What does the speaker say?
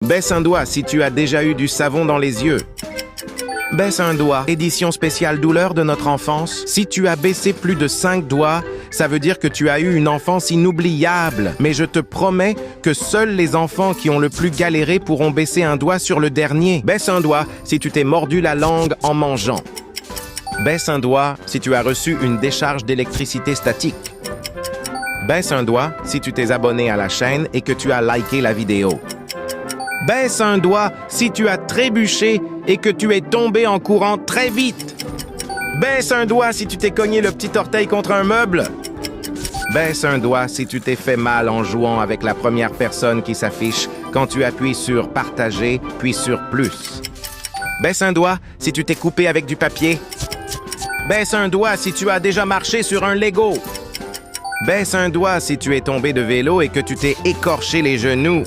Baisse un doigt si tu as déjà eu du savon dans les yeux. Baisse un doigt. Édition spéciale douleur de notre enfance. Si tu as baissé plus de 5 doigts, ça veut dire que tu as eu une enfance inoubliable. Mais je te promets que seuls les enfants qui ont le plus galéré pourront baisser un doigt sur le dernier. Baisse un doigt si tu t'es mordu la langue en mangeant. Baisse un doigt si tu as reçu une décharge d'électricité statique. Baisse un doigt si tu t'es abonné à la chaîne et que tu as liké la vidéo. Baisse un doigt si tu as trébuché et que tu es tombé en courant très vite. Baisse un doigt si tu t'es cogné le petit orteil contre un meuble. Baisse un doigt si tu t'es fait mal en jouant avec la première personne qui s'affiche quand tu appuies sur « Partager » puis sur « Plus ». Baisse un doigt si tu t'es coupé avec du papier. Baisse un doigt si tu as déjà marché sur un Lego. Baisse un doigt si tu es tombé de vélo et que tu t'es écorché les genoux.